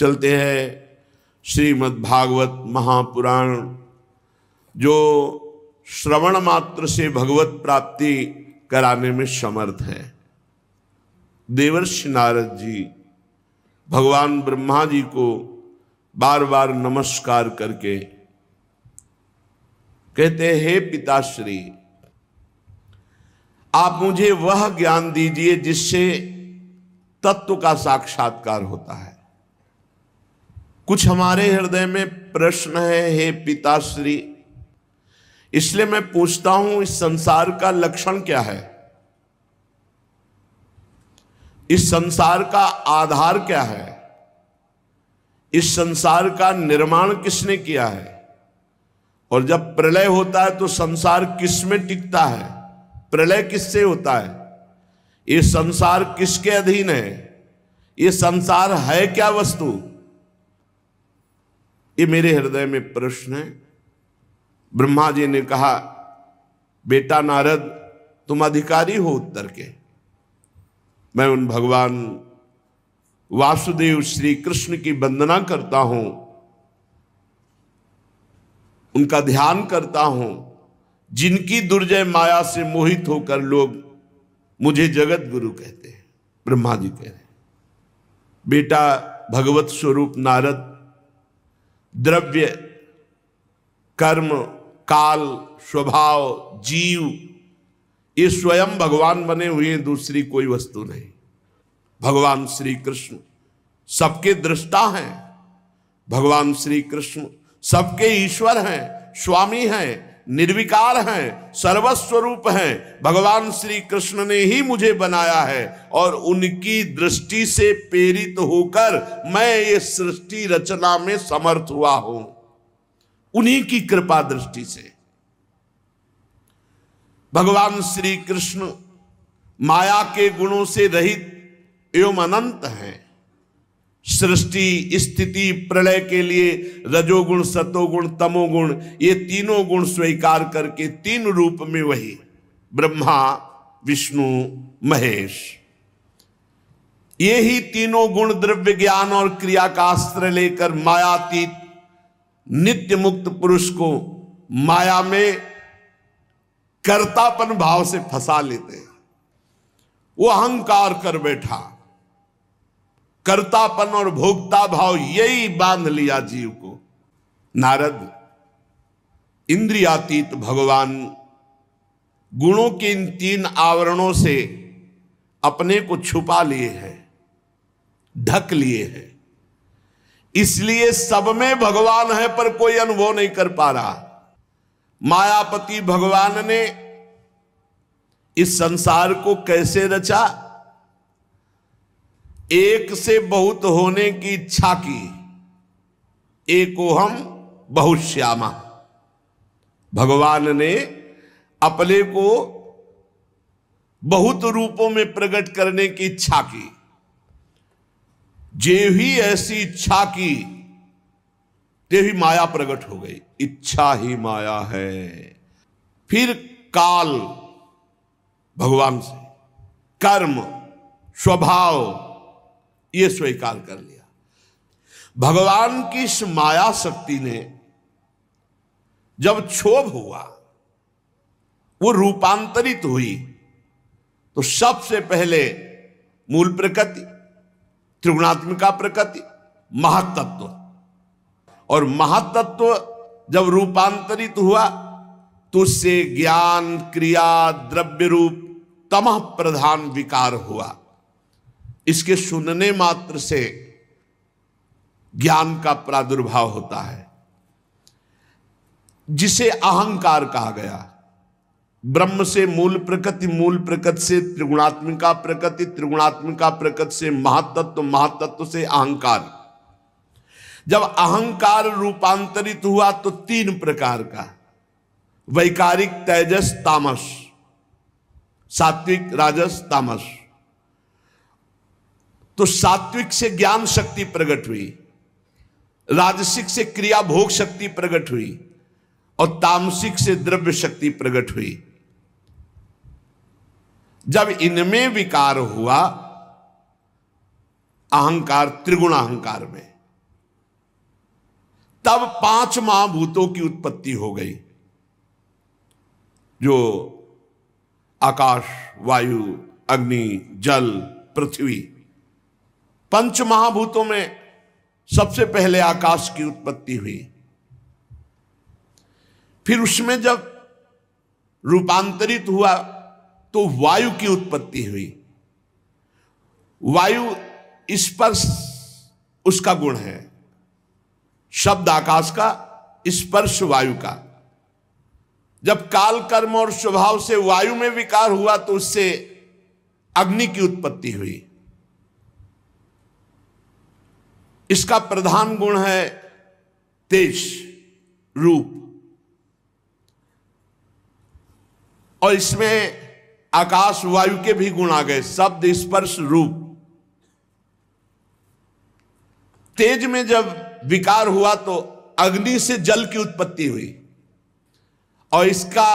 चलते हैं श्रीमद् भागवत महापुराण, जो श्रवण मात्र से भगवत प्राप्ति कराने में समर्थ है। देवर्षि नारद जी भगवान ब्रह्मा जी को बार बार नमस्कार करके कहते हैं, हे पिताश्री, आप मुझे वह ज्ञान दीजिए जिससे तत्व का साक्षात्कार होता है। कुछ हमारे हृदय में प्रश्न है, हे पिताश्री, इसलिए मैं पूछता हूं, इस संसार का लक्षण क्या है? इस संसार का आधार क्या है? इस संसार का निर्माण किसने किया है? और जब प्रलय होता है तो संसार किस में टिकता है? प्रलय किससे होता है? ये संसार किसके अधीन है? ये संसार है क्या वस्तु? ये मेरे हृदय में प्रश्न है। ब्रह्मा जी ने कहा, बेटा नारद, तुम अधिकारी हो उत्तर के। मैं उन भगवान वासुदेव श्री कृष्ण की वंदना करता हूं, उनका ध्यान करता हूं, जिनकी दुर्जय माया से मोहित होकर लोग मुझे जगत गुरु कहते हैं। ब्रह्मा जी कह रहे हैं, बेटा भगवत स्वरूप नारद, द्रव्य, कर्म, काल, स्वभाव, जीव, ये स्वयं भगवान बने हुए हैं, दूसरी कोई वस्तु नहीं। भगवान श्री कृष्ण सबके दृष्टा हैं, भगवान श्री कृष्ण सबके ईश्वर हैं, स्वामी हैं, निर्विकार हैं, सर्वस्वरूप हैं। भगवान श्री कृष्ण ने ही मुझे बनाया है और उनकी दृष्टि से प्रेरित होकर मैं ये सृष्टि रचना में समर्थ हुआ हूं, उन्हीं की कृपा दृष्टि से। भगवान श्री कृष्ण माया के गुणों से रहित एवं अनंत हैं। सृष्टि, स्थिति, प्रलय के लिए रजोगुण, सतोगुण, तमोगुण, ये तीनों गुण स्वीकार करके तीन रूप में वही ब्रह्मा, विष्णु, महेश, ये ही तीनों गुण द्रव्य, ज्ञान और क्रिया का अस्त्र लेकर मायातीत नित्य मुक्त पुरुष को माया में कर्तापन भाव से फंसा लेते हैं। वो अहंकार कर बैठा, कर्तापन और भोक्ता भाव यही बांध लिया जीव को। नारद, इंद्रियातीत भगवान गुणों के इन तीन आवरणों से अपने को छुपा लिए हैं, ढक लिए हैं, इसलिए सब में भगवान है पर कोई अनुभव नहीं कर पा रहा। मायापति भगवान ने इस संसार को कैसे रचा? एक से बहुत होने की इच्छा की, एकोहम बहुश्यामा। भगवान ने अपने को बहुत रूपों में प्रकट करने की इच्छा की। जे ही ऐसी इच्छा की ते ही माया प्रकट हो गई। इच्छा ही माया है। फिर काल भगवान से, कर्म, स्वभाव, ये स्वीकार कर लिया। भगवान की इस माया शक्ति ने जब क्षोभ हुआ, वो रूपांतरित हुई, तो सबसे पहले मूल प्रकृति, त्रिगुणात्मिका प्रकृति, महातत्व, और महातत्व जब रूपांतरित हुआ तो उससे ज्ञान, क्रिया, द्रव्य रूप तमः प्रधान विकार हुआ। इसके सुनने मात्र से ज्ञान का प्रादुर्भाव होता है, जिसे अहंकार कहा गया। ब्रह्म से मूल प्रकृति, मूल प्रकृति से त्रिगुणात्मिका प्रकृति, त्रिगुणात्मिका प्रकृति से महातत्व, महातत्व से अहंकार। जब अहंकार रूपांतरित हुआ तो तीन प्रकार का, वैकारिक, तेजस, तामस, सात्विक, राजस, तामस। तो सात्विक से ज्ञान शक्ति प्रकट हुई, राजसिक से क्रिया भोग शक्ति प्रकट हुई, और तामसिक से द्रव्य शक्ति प्रकट हुई। जब इनमें विकार हुआ, अहंकार, त्रिगुण अहंकार में तब 5 महाभूतों की उत्पत्ति हो गई, जो आकाश, वायु, अग्नि, जल, पृथ्वी। 5 महाभूतों में सबसे पहले आकाश की उत्पत्ति हुई। फिर उसमें जब रूपांतरित हुआ तो वायु की उत्पत्ति हुई। वायु स्पर्श उसका गुण है, शब्द आकाश का, स्पर्श वायु का। जब काल, कर्म और स्वभाव से वायु में विकार हुआ तो उससे अग्नि की उत्पत्ति हुई। इसका प्रधान गुण है तेज, रूप, और इसमें आकाश वायु के भी गुण आ गए, शब्द, स्पर्श, रूप। तेज में जब विकार हुआ तो अग्नि से जल की उत्पत्ति हुई, और इसका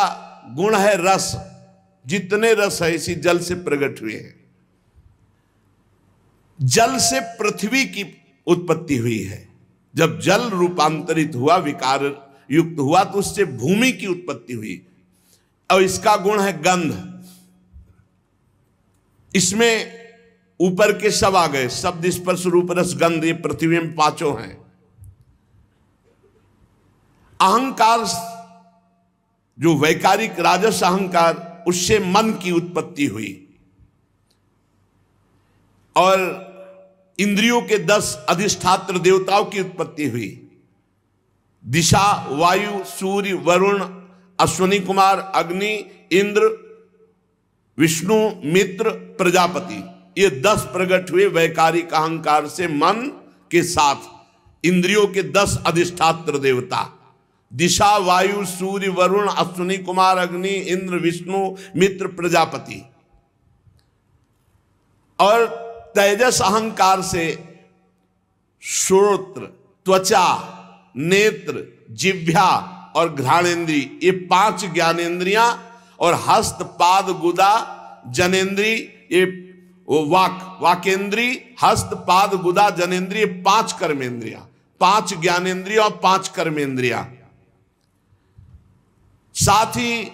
गुण है रस। जितने रस है इसी जल से प्रकट हुए हैं। जल से पृथ्वी की उत्पत्ति हुई है। जब जल रूपांतरित हुआ, विकार युक्त हुआ, तो उससे भूमि की उत्पत्ति हुई, और इसका गुण है गंध। इसमें ऊपर के सब आ गए, शब्द, स्पर्श, रूप, रस, गंध। ये पृथ्वी में 5 हैं। अहंकार, जो वैकारिक राजस अहंकार, उससे मन की उत्पत्ति हुई, और इंद्रियों के 10 अधिष्ठात्र देवताओं की उत्पत्ति हुई। दिशा, वायु, सूर्य, वरुण, अश्विनी कुमार, अग्नि, इंद्र, विष्णु, मित्र, प्रजापति। ये 10 प्रकट हुए वैकारिक अहंकार से, मन के साथ। इंद्रियों के 10 अधिष्ठात्र देवता, दिशा, वायु, सूर्य, वरुण, अश्विनी कुमार, अग्नि, इंद्र, विष्णु, मित्र, प्रजापति। और तेजस अहंकार से श्रोत्र, त्वचा, नेत्र, जिह्वा और घ्राणेन्द्री, ये 5 ज्ञानेन्द्रियां, और हस्त, पाद, गुदा, जनेन्द्री, ये वाकेंद्री, हस्त, पाद, गुदा, जनेन्द्री, 5 कर्मेंद्रियां, 5 ज्ञानेन्द्रिया और 5 कर्मेंद्रिया। साथ ही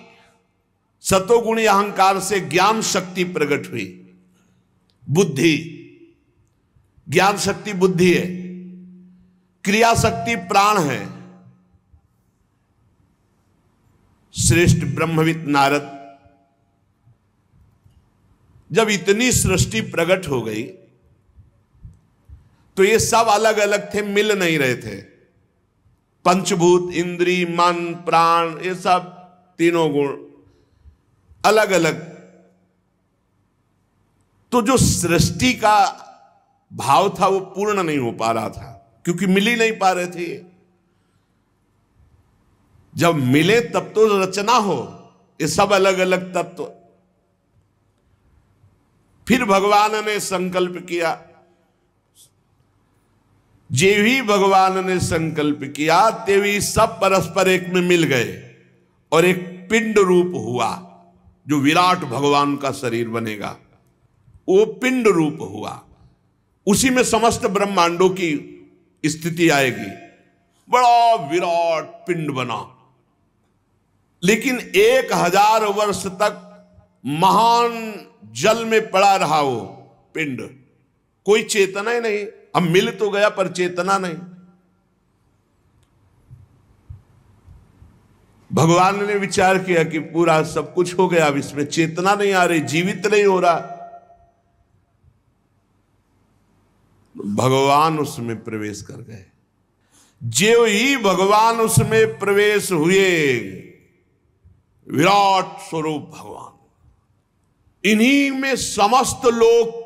सतोगुणी अहंकार से ज्ञान शक्ति प्रकट हुई। बुद्धि, ज्ञान शक्ति बुद्धि है, क्रिया शक्ति प्राण है। श्रेष्ठ ब्रह्मविद नारद, जब इतनी सृष्टि प्रकट हो गई तो ये सब अलग अलग थे, मिल नहीं रहे थे। पंचभूत, इंद्री, मन, प्राण, ये सब तीनों गुण अलग अलग। तो जो सृष्टि का भाव था वो पूर्ण नहीं हो पा रहा था, क्योंकि मिल ही नहीं पा रहे थे। जब मिले तब तो रचना हो, ये सब अलग अलग तत्व। फिर भगवान ने संकल्प किया, जे भी भगवान ने संकल्प किया तेवी सब परस्पर एक में मिल गए, और एक पिंड रूप हुआ, जो विराट भगवान का शरीर बनेगा। वो पिंड रूप हुआ, उसी में समस्त ब्रह्मांडों की स्थिति आएगी। बड़ा विराट पिंड बना, लेकिन 1000 वर्ष तक महान जल में पड़ा रहा वो पिंड। कोई चेतना ही नहीं। अब मिल तो गया पर चेतना नहीं। भगवान ने विचार किया कि पूरा सब कुछ हो गया, अब इसमें चेतना नहीं आ रही, जीवित नहीं हो रहा। भगवान उसमें प्रवेश कर गए। जो ही भगवान उसमें प्रवेश हुए, विराट स्वरूप भगवान, इन्हीं में समस्त लोक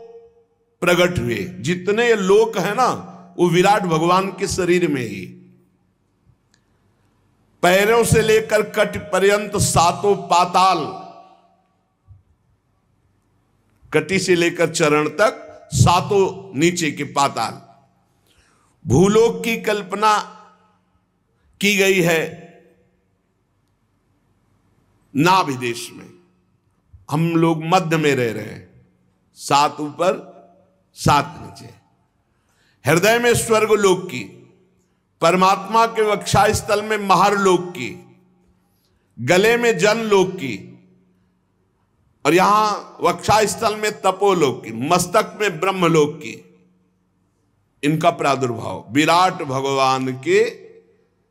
प्रकट हुए। जितने लोक है ना, वो विराट भगवान के शरीर में ही। पैरों से लेकर कट पर्यंत 7 पाताल, कटी से लेकर चरण तक 7 नीचे के पाताल। भूलोक की कल्पना की गई है नाभि देश में। हम लोग मध्य में रह रहे हैं, 7 ऊपर 7 नीचे। हृदय में स्वर्ग लोक की, परमात्मा के वक्षस्थल में महरलोक की, गले में जनलोक की, और यहां वक्षस्थल में तपोलोक की, मस्तक में ब्रह्मलोक की, इनका प्रादुर्भाव। विराट भगवान के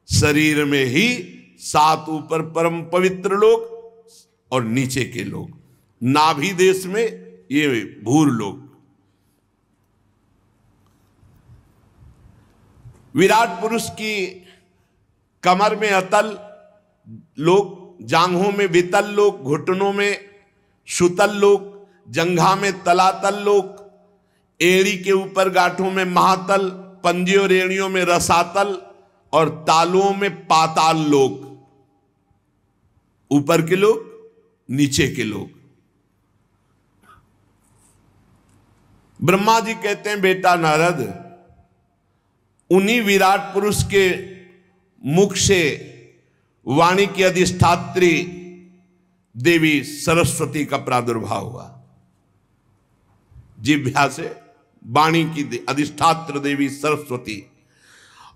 शरीर में ही 7 ऊपर परम पवित्र लोक और नीचे के लोक, नाभि देश में ये भूर लोक। विराट पुरुष की कमर में अतल लोक, जांघों में वितल लोक, घुटनों में सुतल लोक, जंघा में तलातल लोक, एड़ी के ऊपर गांठों में महातल, पंजे और एड़ियों में रसातल और तालुओं में पाताल लोक। ऊपर के लोग, नीचे के लोग। ब्रह्मा जी कहते हैं, बेटा नारद, उन्हीं विराट पुरुष के मुख से वाणी की अधिष्ठात्री देवी सरस्वती का प्रादुर्भाव हुआ। जिह्वा से वाणी की अधिष्ठात्र देवी सरस्वती,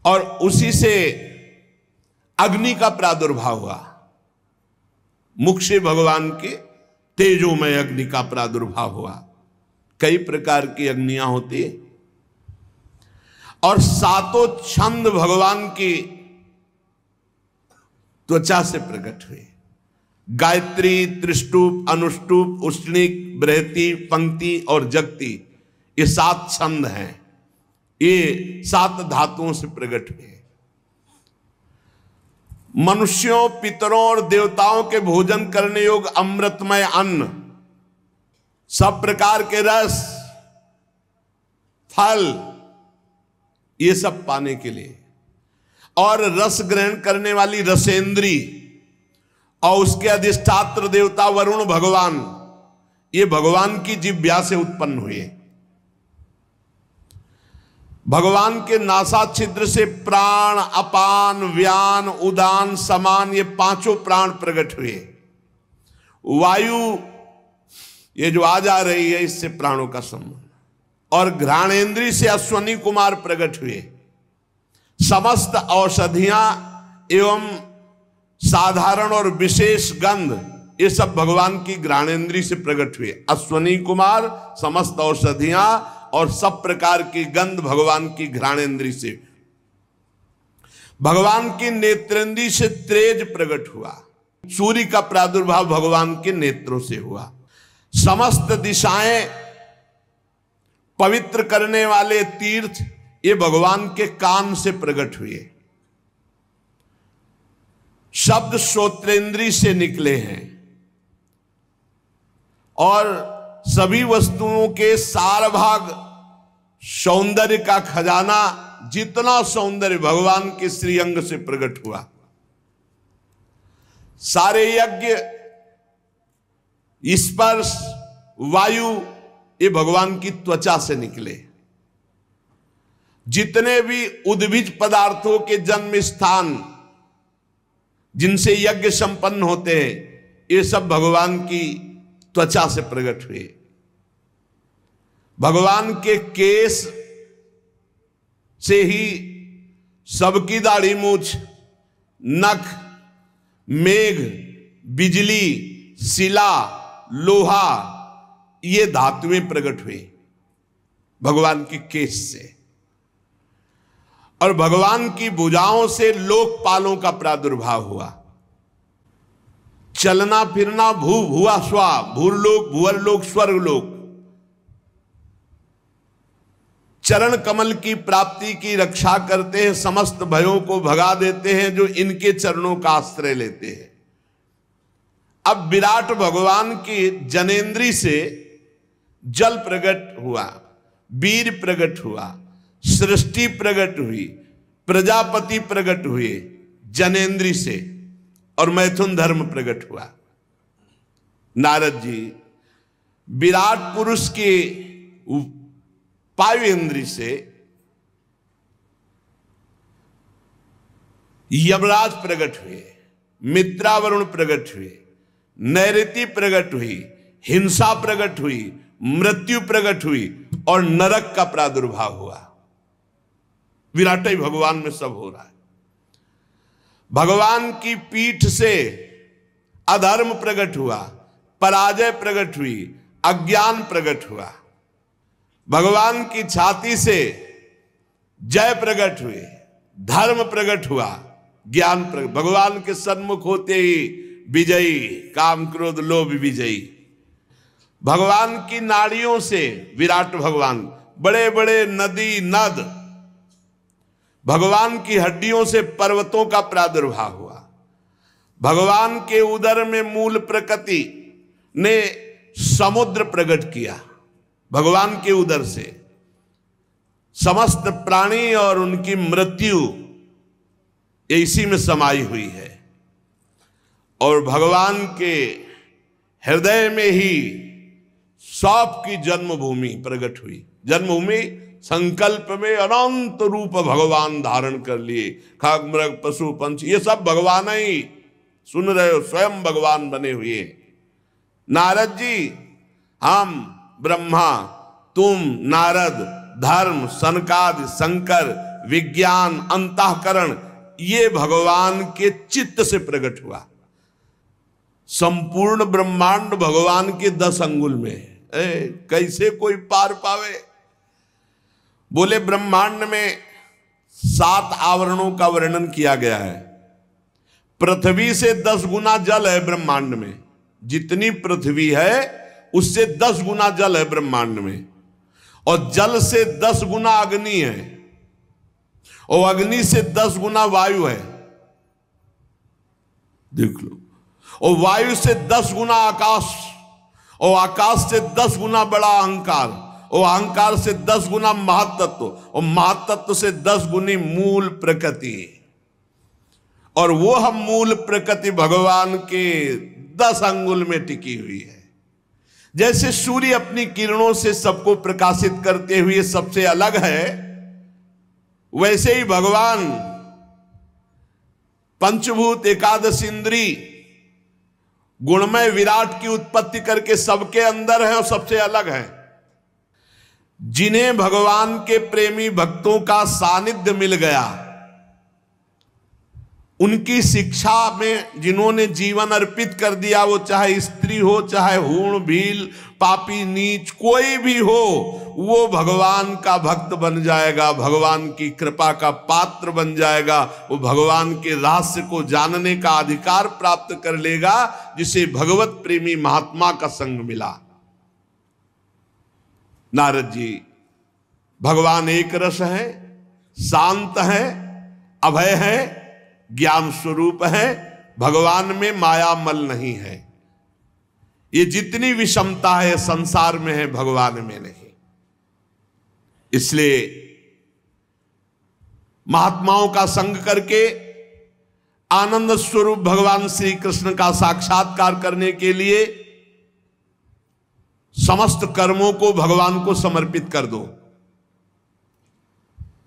और उसी से अग्नि का प्रादुर्भाव हुआ। मुख से भगवान के तेजोमय अग्नि का प्रादुर्भाव हुआ। कई प्रकार की अग्नियां होती है, और 7 छंद भगवान की त्वचा से प्रकट हुए। गायत्री, त्रिष्टुप, अनुष्टुप, उष्णिक, बृहति, पंक्ति और जगति, ये 7 छंद हैं। ये 7 धातुओं से प्रकट हुए। मनुष्यों, पितरों और देवताओं के भोजन करने योग्य अमृतमय अन्न, सब प्रकार के रस, फल, ये सब पाने के लिए, और रस ग्रहण करने वाली रसेंद्री और उसके अधिष्ठात्र देवता वरुण भगवान, ये भगवान की जिह्वा से उत्पन्न हुए। भगवान के नासा छिद्र से प्राण, अपान, व्यान, उदान, समान, ये 5 प्राण प्रकट हुए। वायु ये जो आज आ रही है, इससे प्राणों का संबंध, और घ्राणेन्द्री से अश्वनी कुमार प्रकट हुए। समस्त औषधियां एवं साधारण और विशेष गंध, ये सब भगवान की घ्राणेन्द्री से प्रकट हुए। अश्वनी कुमार, समस्त औषधियां और सब प्रकार की गंध भगवान की घ्राणेन्द्री से। भगवान की नेत्रेंद्री से तेज प्रकट हुआ। सूर्य का प्रादुर्भाव भगवान के नेत्रों से हुआ। समस्त दिशाएं पवित्र करने वाले तीर्थ, ये भगवान के कान से प्रकट हुए। शब्द श्रोत्रेंद्री से निकले हैं, और सभी वस्तुओं के सार भाग सौंदर्य का खजाना, जितना सौंदर्य भगवान के श्रीअंग से प्रकट हुआ। सारे यज्ञ, स्पर्श, वायु, ये भगवान की त्वचा से निकले। जितने भी उद्भिज पदार्थों के जन्म स्थान, जिनसे यज्ञ संपन्न होते हैं, ये सब भगवान की त्वचा से प्रकट हुए। भगवान के केश से ही सबकी दाढ़ी मूछ, नख, मेघ, बिजली, शिला, लोहा, ये धातुएं प्रकट हुई भगवान के केश से। और भगवान की भुजाओं से लोकपालों का प्रादुर्भाव हुआ। चलना फिरना, भू भुआ स्वा, भूरलोक, भुवरलोक, स्वर्गलोक। चरण कमल की प्राप्ति की रक्षा करते हैं, समस्त भयों को भगा देते हैं जो इनके चरणों का आश्रय लेते हैं। अब विराट भगवान की जनेन्द्री से जल प्रकट हुआ, वीर प्रकट हुआ, सृष्टि प्रकट हुई, प्रजापति प्रकट हुए जनेन्द्री से, और मैथुन धर्म प्रकट हुआ। नारद जी विराट पुरुष के वायु इंद्री से यमराज प्रकट हुए, मित्रावरुण प्रकट हुए, नैऋति प्रकट हुई, हिंसा प्रकट हुई, मृत्यु प्रकट हुई, और नरक का प्रादुर्भाव हुआ। विराट ही भगवान में सब हो रहा है। भगवान की पीठ से अधर्म प्रकट हुआ, पराजय प्रकट हुई, अज्ञान प्रकट हुआ। भगवान की छाती से जय प्रकट हुई, धर्म प्रकट हुआ, ज्ञान प्रकट। भगवान के सन्मुख होते ही विजयी, काम क्रोध लोभ विजयी। भगवान की नाड़ियों से विराट भगवान, बड़े बड़े नदी नद, भगवान की हड्डियों से पर्वतों का प्रादुर्भाव हुआ। भगवान के उदर में मूल प्रकृति ने समुद्र प्रकट किया। भगवान के उदर से समस्त प्राणी और उनकी मृत्यु इसी में समाई हुई है। और भगवान के हृदय में ही सौंप की जन्मभूमि प्रकट हुई। जन्मभूमि संकल्प में अनंत रूप भगवान धारण कर लिए। खाक मृग पशु पंछी ये सब भगवान ही, सुन रहे हो, स्वयं भगवान बने हुए। नारद जी, हम ब्रह्मा, तुम नारद, धर्म, सनकादि, शंकर, विज्ञान, अंतःकरण, ये भगवान के चित्त से प्रकट हुआ। संपूर्ण ब्रह्मांड भगवान के 10 अंगुल में है। कैसे कोई पार पावे? बोले ब्रह्मांड में 7 आवरणों का वर्णन किया गया है। पृथ्वी से 10 गुना जल है ब्रह्मांड में। जितनी पृथ्वी है उससे 10 गुना जल है ब्रह्मांड में। और जल से 10 गुना अग्नि है, और अग्नि से 10 गुना वायु है, देख लो। और वायु से 10 गुना आकाश, और आकाश से 10 गुना बड़ा अहंकार, और अहंकार से 10 गुना महातत्व, और महातत्व से 10 गुनी मूल प्रकृति। और वो हम मूल प्रकृति भगवान के 10 अंगुल में टिकी हुई है। जैसे सूर्य अपनी किरणों से सबको प्रकाशित करते हुए सबसे अलग है, वैसे ही भगवान पंचभूत एकादश इंद्री गुणमय विराट की उत्पत्ति करके सबके अंदर है और सबसे अलग है। जिन्हें भगवान के प्रेमी भक्तों का सानिध्य मिल गया, उनकी शिक्षा में जिन्होंने जीवन अर्पित कर दिया, वो चाहे स्त्री हो, चाहे हूण भील, पापी नीच, कोई भी हो, वो भगवान का भक्त बन जाएगा, भगवान की कृपा का पात्र बन जाएगा। वो भगवान के रहस्य को जानने का अधिकार प्राप्त कर लेगा, जिसे भगवत प्रेमी महात्मा का संग मिला। नारद जी, भगवान एक रस है, शांत है, अभय है, ज्ञान स्वरूप है। भगवान में माया मल नहीं है। ये जितनी विषमता है संसार में है, भगवान में नहीं। इसलिए महात्माओं का संग करके आनंद स्वरूप भगवान श्री कृष्ण का साक्षात्कार करने के लिए समस्त कर्मों को भगवान को समर्पित कर दो।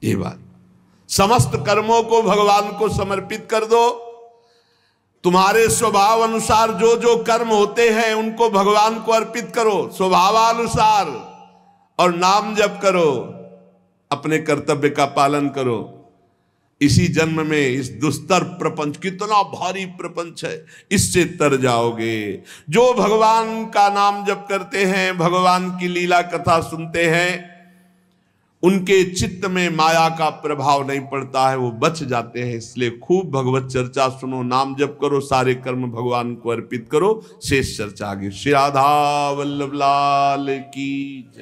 ये बात, समस्त कर्मों को भगवान को समर्पित कर दो। तुम्हारे स्वभाव अनुसार जो जो कर्म होते हैं उनको भगवान को अर्पित करो स्वभावानुसार, और नाम जप करो, अपने कर्तव्य का पालन करो। इसी जन्म में इस दुस्तर प्रपंच, कितना भारी प्रपंच है, इससे तर जाओगे। जो भगवान का नाम जप करते हैं, भगवान की लीला कथा सुनते हैं, उनके चित्त में माया का प्रभाव नहीं पड़ता है, वो बच जाते हैं। इसलिए खूब भगवत चर्चा सुनो, नाम जप करो, सारे कर्म भगवान को अर्पित करो। शेष चर्चा आगे। श्री राधा वल्लभ लाल की जय।